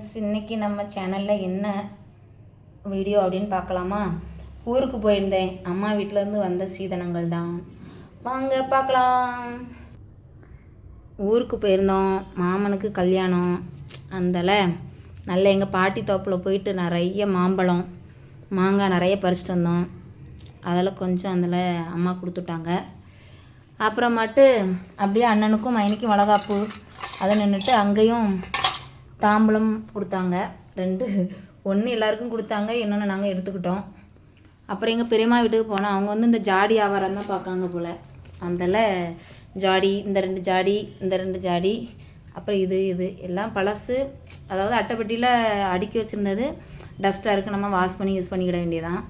Friends, இன்றைக்கி நம்ம சேனலில் என்ன வீடியோ அப்படின்னு பார்க்கலாமா? ஊருக்கு போயிருந்தேன். அம்மா வீட்டிலேருந்து வந்த சீதனங்கள் தான், வாங்க பார்க்கலாம். ஊருக்கு போயிருந்தோம், மாமனுக்கு கல்யாணம். அதில் நல்ல எங்கள் பாட்டி தோப்பில் போயிட்டு நிறைய மாம்பழம் மாங்காய் நிறைய பறிச்சிட்டு வந்தோம். அதில் கொஞ்சம் அதில் அம்மா கொடுத்துட்டாங்க. அப்புறமாட்டு அப்படியே அண்ணனுக்கும் மைனிக்கும் வளகாப்பு அதை நின்றுட்டு அங்கேயும் தாம்பூலம் கொடுத்தாங்க. ஒன்று எல்லாருக்கும் கொடுத்தாங்க, இன்னொன்று நாங்கள் எடுத்துக்கிட்டோம். அப்புறம் எங்கள் பெரியம்மா வீட்டுக்கு போனோம். அவங்க இந்த ஜாடி வியாபாரம் தான் பார்க்காங்க போல். அதில் ஜாடி, இந்த 2 ஜாடி, இந்த 2 ஜாடி, அப்புறம் இது எல்லாம் பழசு. அதாவது அட்டைப்பட்டியில் அடுக்கி வச்சுருந்தது டஸ்ட்டாக இருக்குது, நம்ம வாஷ் பண்ணி யூஸ் பண்ணிக்கிட வேண்டியதான்.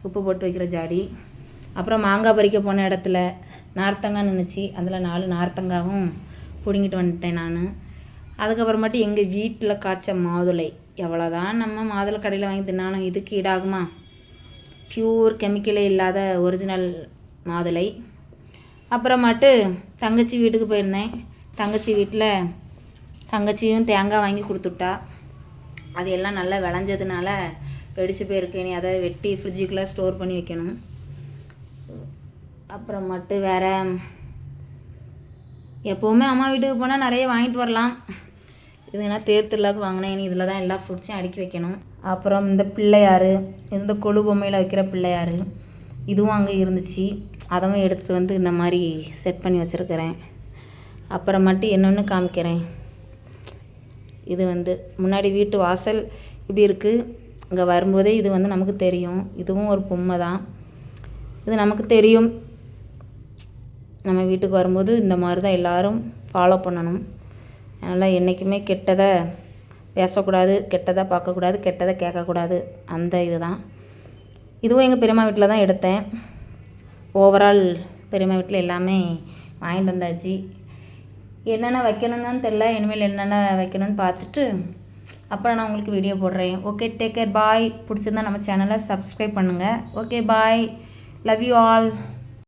உப்பு போட்டு வைக்கிற ஜாடி. அப்புறம் மாங்காய் பறிக்க போன இடத்துல நார்த்தங்காய் நின்றுச்சு. அதில் 4 நார்த்தங்காவும் பிடுங்கிட்டு வந்துட்டேன் நான். அதுக்கப்புறமாட்டி எங்கள் வீட்டில் காய்ச்ச மாதுளை. எவ்வளோதான் நம்ம மாதுளை கடையில் வாங்கி தின்னாலும் இதுக்கு ஈடாகுமா? பியூர் கெமிக்கலே இல்லாத ஒரிஜினல் மாதுளை. அப்புறமாட்டு தங்கச்சி வீட்டுக்கு போயிருந்தேன். தங்கச்சி வீட்டில் தங்கச்சியும் தேங்காய் வாங்கி கொடுத்துட்டா. அது எல்லாம் நல்லா விளைஞ்சதுனால வெடிச்சு போயிருக்கு. நீ அதை வெட்டி ஃப்ரிட்ஜுக்குள்ளே ஸ்டோர் பண்ணி வைக்கணும். அப்புறமாட்டு வேறு எப்போவுமே அம்மா வீட்டுக்கு போனால் நிறைய வாங்கிட்டு வரலாம். இதுனா தேர் திருவிழாவுக்கு வாங்கினேன். இதில் தான் எல்லா ஃப்ரூட்ஸையும் அடுக்கி வைக்கணும். அப்புறம் இந்த பிள்ளையார், இந்த கொழு பொம்மையில் வைக்கிற பிள்ளையார், இதுவும் அங்கே இருந்துச்சு. அதவும் எடுத்துகிட்டு வந்து இந்த மாதிரி செட் பண்ணி வச்சுருக்கிறேன். அப்புறமாட்டு என்னொன்று காமிக்கிறேன். இது முன்னாடி வீட்டு வாசல் இப்படி இருக்குது. இங்கே வரும்போதே இது நமக்கு தெரியும். இதுவும் ஒரு பொம்மை தான். இது நமக்கு தெரியும். நம்ம வீட்டுக்கு வரும்போது இந்த மாதிரி தான் எல்லோரும் ஃபாலோ பண்ணணும். அதனால் என்றைக்குமே கெட்டதை பேசக்கூடாது, கெட்டதை பார்க்கக்கூடாது, கெட்டதை கேட்கக்கூடாது. அந்த இது தான். இதுவும் எங்கள் பெரியம்மா வீட்டில் தான் எடுத்தேன். ஓவரால் பெரியம்மா வீட்டில் எல்லாமே வாங்கிட்டு வந்தாச்சு. என்னென்ன வைக்கணும்னு தெரில. இனிமேல் என்னென்ன வைக்கணும்னு பார்த்துட்டு அப்புறம் நான் உங்களுக்கு வீடியோ போடுறேன். ஓகே, டேக் கேர், பாய். பிடிச்சிருந்தா நம்ம சேனலை சப்ஸ்கிரைப் பண்ணுங்கள். Okay, bye. Love you all.